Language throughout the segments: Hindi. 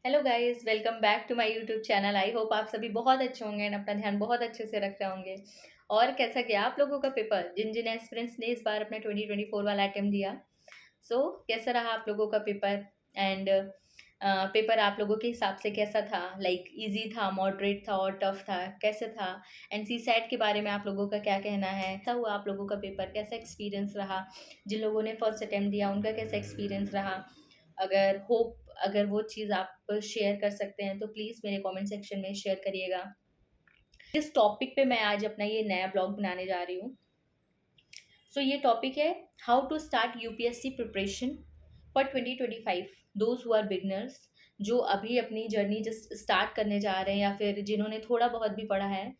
Hello guys, welcome back to my YouTube channel. I hope आप सभी बहुत अच्छे होंगे एंड अपना ध्यान बहुत अच्छे से रख रहे होंगे। और कैसा गया आप लोगों का पेपर, जिन जिन एस्पिरेंट्स ने इस बार अपना 2024 वाला अटेम्प्ट दिया। कैसा रहा आप लोगों का पेपर? एंड पेपर आप लोगों के हिसाब से कैसा था? लाइक इजी था, मॉडरेट था और टफ था, कैसे था? एंड सी सैट के बारे में आप लोगों का क्या कहना है? कैसा हुआ आप लोगों का पेपर? कैसा एक्सपीरियंस रहा? जिन लोगों ने फर्स्ट अटेम्प्ट दिया उनका कैसा एक्सपीरियंस रहा? अगर वो चीज़ आप शेयर कर सकते हैं तो प्लीज़ मेरे कमेंट सेक्शन में शेयर करिएगा। इस टॉपिक पे मैं आज अपना ये नया ब्लॉग बनाने जा रही हूँ। ये टॉपिक है how to start UPSC preparation for 2025 those who are beginners, जो अभी अपनी जर्नी जस्ट स्टार्ट करने जा रहे हैं या फिर जिन्होंने थोड़ा बहुत भी पढ़ा है,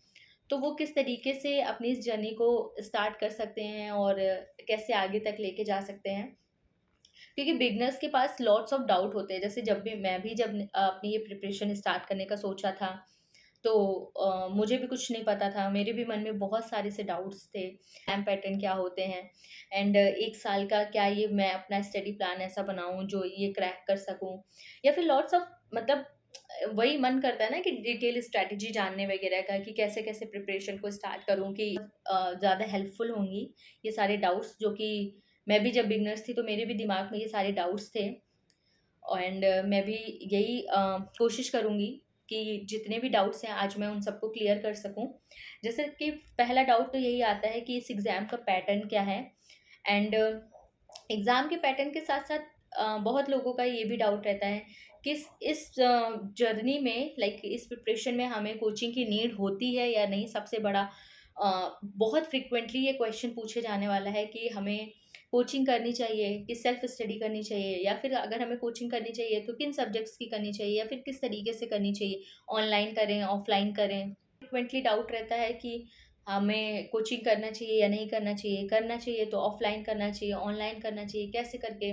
तो वो किस तरीके से अपनी इस जर्नी को स्टार्ट कर सकते हैं और कैसे आगे तक लेके जा सकते हैं। क्योंकि बिगनर्स के पास लॉट्स ऑफ डाउट होते हैं। जैसे जब अपनी ये प्रिपरेशन स्टार्ट करने का सोचा था, तो मुझे भी कुछ नहीं पता था। मेरे भी मन में बहुत सारे से डाउट्स थे। एग्जाम पैटर्न क्या होते हैं एंड एक साल का क्या ये मैं अपना स्टडी प्लान ऐसा बनाऊं जो ये क्रैक कर सकूं, या फिर लॉट्स ऑफ मतलब वही मन करता है ना कि डिटेल स्ट्रैटेजी जानने वगैरह का कि कैसे कैसे प्रिपरेशन को स्टार्ट करूं कि ज़्यादा हेल्पफुल होंगी ये सारे डाउट्स, जो कि मैं भी जब बिगनर्स थी तो मेरे भी दिमाग में ये सारे डाउट्स थे। एंड मैं भी यही कोशिश करूँगी कि जितने भी डाउट्स हैं आज मैं उन सबको क्लियर कर सकूं। जैसे कि पहला डाउट तो यही आता है कि इस एग्ज़ाम का पैटर्न क्या है। एंड एग्ज़ाम के पैटर्न के साथ साथ बहुत लोगों का ये भी डाउट रहता है कि इस जर्नी में, लाइक इस प्रिपरेशन में हमें कोचिंग की नीड होती है या नहीं। सबसे बड़ा बहुत फ्रिक्वेंटली ये क्वेश्चन पूछे जाने वाला है कि हमें कोचिंग करनी चाहिए कि सेल्फ स्टडी करनी चाहिए, या फिर अगर हमें कोचिंग करनी चाहिए तो किन सब्जेक्ट्स की करनी चाहिए या फिर किस तरीके से करनी चाहिए, ऑनलाइन करें ऑफलाइन करें। फ्रिक्वेंटली डाउट रहता है कि हमें कोचिंग करना चाहिए या नहीं करना चाहिए तो ऑफलाइन करना चाहिए, ऑनलाइन करना चाहिए, कैसे करके।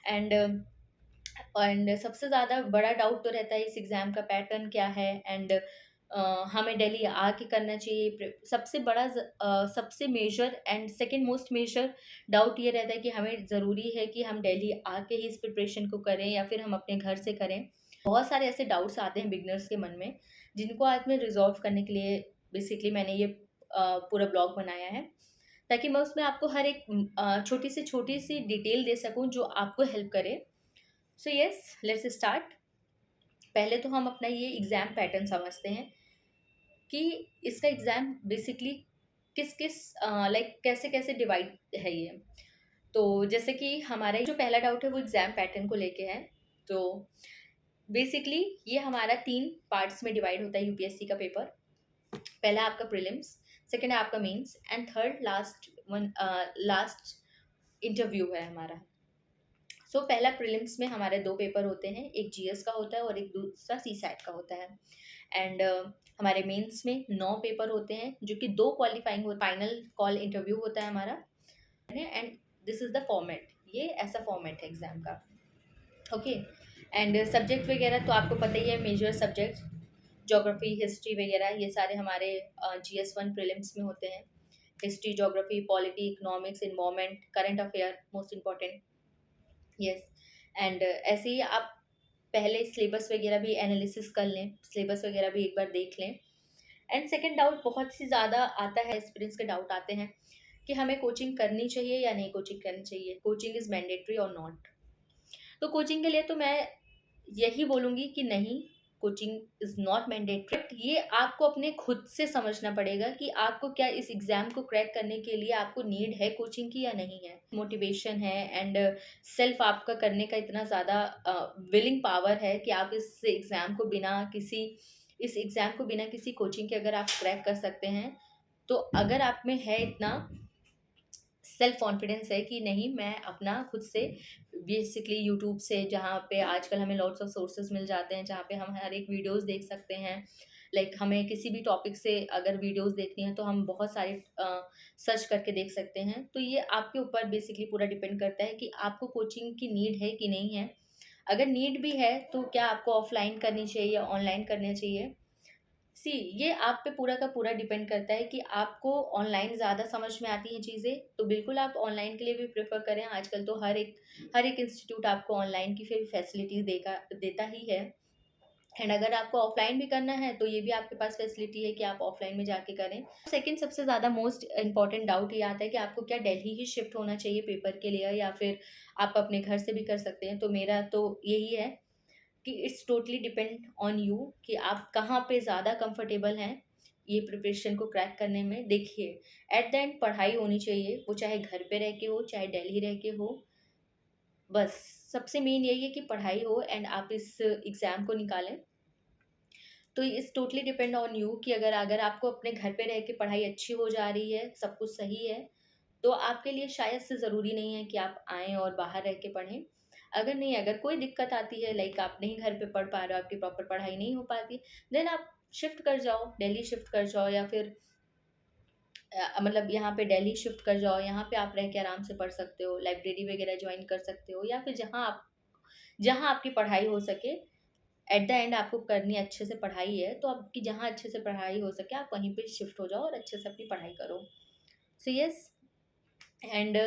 एंड एंड सबसे ज़्यादा बड़ा डाउट तो रहता है इस एग्ज़ाम का पैटर्न क्या है। एंड हमें दिल्ली आके करना चाहिए। सबसे major and second most major doubt ये रहता है कि हमें ज़रूरी है कि हम दिल्ली आके ही इस प्रिपरेशन को करें या फिर हम अपने घर से करें। बहुत सारे ऐसे डाउट्स आते हैं बिगनर्स के मन में, जिनको आज मैं रिजॉल्व करने के लिए बेसिकली मैंने ये पूरा ब्लॉग बनाया है, ताकि मैं उसमें आपको हर एक छोटी सी डिटेल दे सकूं जो आपको हेल्प करे। Yes, let's start. पहले तो हम अपना ये एग्ज़ाम पैटर्न समझते हैं कि इसका एग्ज़ाम बेसिकली किस किस लाइक कैसे कैसे डिवाइड है ये। तो जैसे कि हमारा जो पहला डाउट है वो एग्ज़ाम पैटर्न को लेके है। तो बेसिकली ये हमारा 3 पार्ट्स में डिवाइड होता है यूपीएससी का पेपर। पहला आपका प्रीलिम्स, सेकंड है आपका mains and third last interview है हमारा। पहला प्रीलिम्स में हमारे 2 पेपर होते हैं, एक जीएस का होता है और एक दूसरा सीसैट का होता है। एंड हमारे मेंस में 9 पेपर होते हैं, जो कि 2 क्वालिफाइंग फाइनल कॉल इंटरव्यू होता है हमारा। And this is the format, ये ऐसा फॉर्मेट है एग्ज़ाम का। ओके। एंड सब्जेक्ट वगैरह तो आपको पता ही है, मेजर सब्जेक्ट ज्योग्राफी, हिस्ट्री वगैरह ये सारे हमारे GS1 प्रीलिम्स में होते हैं। History, geography, polity, economics, environment, current affair most important. Yes. And ऐसे ही आप पहले सिलेबस वगैरह भी एनालिसिस कर लें, सिलेबस वगैरह भी एक बार देख लें। एंड सेकंड डाउट बहुत सी ज़्यादा आता है, एक्सपीरियंस के डाउट आते हैं कि हमें कोचिंग करनी चाहिए या नहीं कोचिंग करनी चाहिए, कोचिंग इज़ मैंडेटरी और नॉट। तो कोचिंग के लिए तो मैं यही बोलूँगी कि नहीं, coaching is not mandatory. But ये आपको अपने खुद से समझना पड़ेगा कि आपको क्या इस एग्ज़ाम को क्रैक करने के लिए आपको नीड है कोचिंग की या नहीं है। मोटिवेशन है एंड सेल्फ आपका करने का इतना ज़्यादा विलिंग पावर है कि आप इस एग्ज़ाम को बिना किसी कोचिंग के अगर आप क्रैक कर सकते हैं, तो अगर आप में है इतना सेल्फ कॉन्फिडेंस है कि नहीं, मैं अपना खुद से बेसिकली यूट्यूब से, जहाँ पे आजकल हमें लॉट्स ऑफ सोर्सेज मिल जाते हैं, जहाँ पे हम हर एक वीडियोस देख सकते हैं। लाइक हमें किसी भी टॉपिक से अगर वीडियोस देखनी है तो हम बहुत सारे सर्च करके देख सकते हैं। तो ये आपके ऊपर बेसिकली पूरा डिपेंड करता है कि आपको कोचिंग की नीड है कि नहीं है। अगर नीड भी है तो क्या आपको ऑफलाइन करनी चाहिए या ऑनलाइन करनी चाहिए। ये आप पे पूरा का पूरा डिपेंड करता है कि आपको ऑनलाइन ज़्यादा समझ में आती हैं चीज़ें, तो बिल्कुल आप ऑनलाइन के लिए भी प्रेफर करें। आजकल तो हर एक इंस्टीट्यूट आपको ऑनलाइन की फिर फैसिलिटीज़ देगा देता ही है। एंड अगर आपको ऑफलाइन भी करना है तो ये भी आपके पास फैसिलिटी है कि आप ऑफलाइन में जाके करें। सेकंड सबसे ज़्यादा मोस्ट इंपॉर्टेंट डाउट ये आता है कि आपको क्या दिल्ली ही शिफ्ट होना चाहिए पेपर के लिए, या फिर आप अपने घर से भी कर सकते हैं। तो मेरा तो यही है कि it's totally depend on you कि आप कहाँ पे ज़्यादा कंफर्टेबल हैं ये प्रिपरेशन को क्रैक करने में। देखिए, एट द एंड पढ़ाई होनी चाहिए, वो चाहे घर पे रह के हो चाहे दिल्ली रह के हो। बस सबसे मेन यही है कि पढ़ाई हो एंड आप इस एग्ज़ाम को निकालें। तो it's totally depend on you कि अगर अगर आपको अपने घर पे रह के पढ़ाई अच्छी हो जा रही है, सब कुछ सही है, तो आपके लिए शायद से ज़रूरी नहीं है कि आप आएँ और बाहर रह के पढ़ें। अगर नहीं, अगर कोई दिक्कत आती है, लाइक आप नहीं घर पे पढ़ पा रहे हो, आपकी प्रॉपर पढ़ाई नहीं हो पाती, देन आप शिफ्ट कर जाओ, दिल्ली शिफ्ट कर जाओ, या फिर मतलब यहाँ पे दिल्ली शिफ्ट कर जाओ, यहाँ पे आप रह के आराम से पढ़ सकते हो, लाइब्रेरी वगैरह जॉइन कर सकते हो, या फिर जहाँ आपकी पढ़ाई हो सके। एट द एंड आपको करनी अच्छे से पढ़ाई है, तो आपकी जहाँ अच्छे से पढ़ाई हो सके आप वहीं पे शिफ्ट हो जाओ और अच्छे से अपनी पढ़ाई करो। सो यस, एंड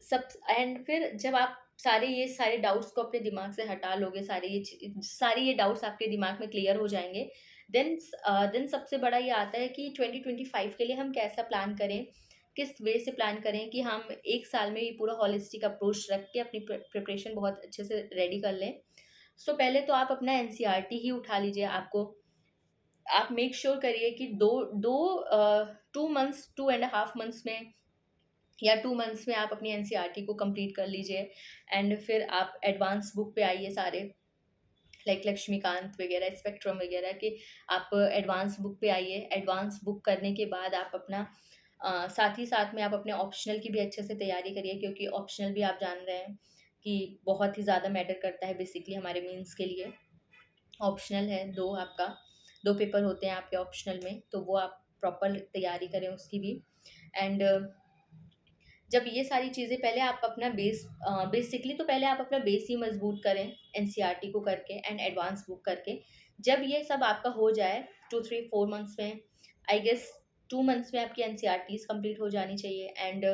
सब एंड फिर जब आप ये सारे डाउट्स को अपने दिमाग से हटा लोगे, सारे ये डाउट्स आपके दिमाग में क्लियर हो जाएंगे, देन सबसे बड़ा ये आता है कि 2025 के लिए हम कैसा प्लान करें, किस वे से प्लान करें कि हम एक साल में ये पूरा हॉलिस्टिक अप्रोच रख के अपनी प्रिपरेशन बहुत अच्छे से रेडी कर लें। सो पहले तो आप अपना एनसीईआरटी ही उठा लीजिए। आप मेक श्योर करिए कि दो दो 2 मंथ्स 2.5 मंथ्स में या 2 मंथ्स में आप अपनी एनसीईआरटी को कंप्लीट कर लीजिए। एंड फिर आप एडवांस बुक पे आइए सारे, लाइक लक्ष्मीकांत वगैरह, स्पेक्ट्रम वगैरह के, आप एडवांस बुक पे आइए। एडवांस बुक करने के बाद आप अपना साथ ही साथ में आप अपने ऑप्शनल की भी अच्छे से तैयारी करिए, क्योंकि ऑप्शनल भी आप जान रहे हैं कि बहुत ही ज़्यादा मैटर करता है बेसिकली हमारे मीन्स के लिए। ऑप्शनल है आपका 2 पेपर होते हैं आपके ऑप्शनल में, तो वो आप प्रॉपर तैयारी करें उसकी भी। एंड जब ये सारी चीज़ें, पहले आप अपना बेसिकली तो पहले आप अपना बेस ही मजबूत करें एनसीईआरटी को करके एंड एडवांस बुक करके। जब ये सब आपका हो जाए 2 3 4 मंथ्स में, आई गेस 2 मंथ्स में आपकी एनसीईआरटीज कंप्लीट हो जानी चाहिए। एंड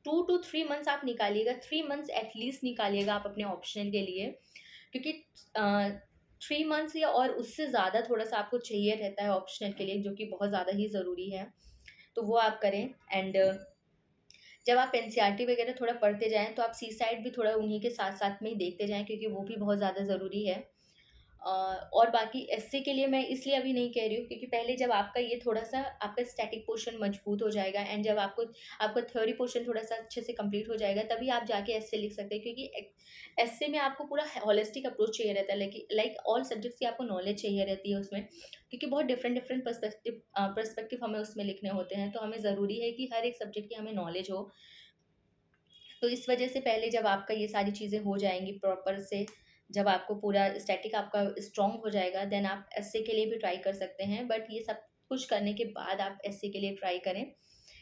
2 to 3 मंथ्स आप निकालिएगा, 3 मंथ्स एटलीस्ट निकालिएगा आप अपने ऑप्शनल के लिए, क्योंकि 3 मंथ्स या और उससे ज़्यादा थोड़ा सा आपको चाहिए रहता है ऑप्शनल के लिए, जो कि बहुत ज़्यादा ही ज़रूरी है। तो वो आप करें। एंड जब आप एनसीईआरटी वगैरह थोड़ा पढ़ते जाएँ, तो आप सी साइड भी थोड़ा उन्हीं के साथ-साथ में ही देखते जाएँ, क्योंकि वो भी बहुत ज़्यादा ज़रूरी है। और बाकी एसए के लिए मैं इसलिए अभी नहीं कह रही हूँ, क्योंकि पहले जब आपका ये थोड़ा-सा आपका स्टैटिक पोर्शन मजबूत हो जाएगा, एंड जब आपका थ्योरी पोर्शन थोड़ा-सा अच्छे से कंप्लीट हो जाएगा, तभी आप जाके एसए लिख सकते हैं। क्योंकि एसए में आपको पूरा होलिस्टिक अप्रोच चाहिए रहता है, लाइक ऑल सब्जेक्ट्स की आपको नॉलेज चाहिए रहती है उसमें, क्योंकि बहुत डिफरेंट डिफरेंट पर्सपेक्टिव हमें उसमें लिखने होते हैं। तो हमें ज़रूरी है कि हर एक सब्जेक्ट की हमें नॉलेज हो। तो इस वजह से पहले जब आपका ये सारी चीज़ें हो जाएँगी प्रॉपर से, जब आपको पूरा स्टैटिक आपका स्ट्रॉन्ग हो जाएगा, देन आप एसए के लिए भी ट्राई कर सकते हैं। बट ये सब कुछ करने के बाद आप एसए के लिए ट्राई करें।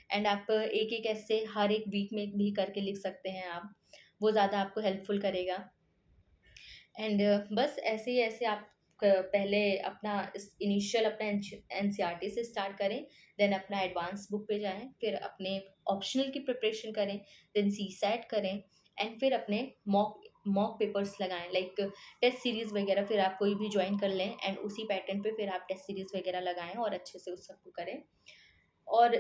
एंड आप एक-एक एस्से हर एक वीक में भी करके लिख सकते हैं आप। वो ज़्यादा आपको हेल्पफुल करेगा। एंड बस ऐसे ही ऐसे आप पहले अपना इनिशियल अपना एनसीईआरटी से स्टार्ट करें, देन अपना एडवांस बुक पे जाएं, फिर अपने ऑप्शनल की प्रिपरेशन करें, देन सीसैट करें, एंड फिर अपने मॉक मॉक पेपर्स लगाएं, लाइक टेस्ट सीरीज़ वगैरह। फिर आप कोई भी ज्वाइन कर लें एंड उसी पैटर्न पे फिर आप टेस्ट सीरीज़ वगैरह लगाएं और अच्छे से उस सबको करें। और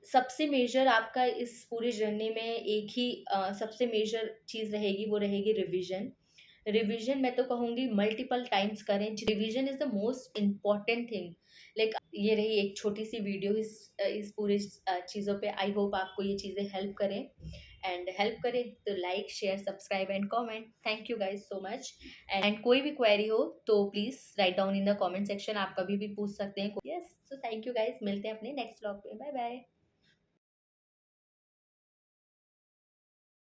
सबसे मेजर आपका इस पूरी जर्नी में एक ही सबसे मेजर चीज़ रहेगी, वो रहेगी रिवीजन। रिवीजन मैं तो कहूँगी मल्टीपल टाइम्स करें। Revision is the most important thing. Like ये रही एक छोटी सी वीडियो इस पूरी चीज़ों पे। आई होप आपको ये चीज़ें हेल्प करें, एंड हेल्प करें तो like share subscribe and comment. Thank you guys so much. And कोई भी क्वेरी हो तो please write down in the comment section, आप कभी भी पूछ सकते हैं। Yes, so thank you guys, मिलते हैं अपने नेक्स्ट व्लॉग पे। Bye bye.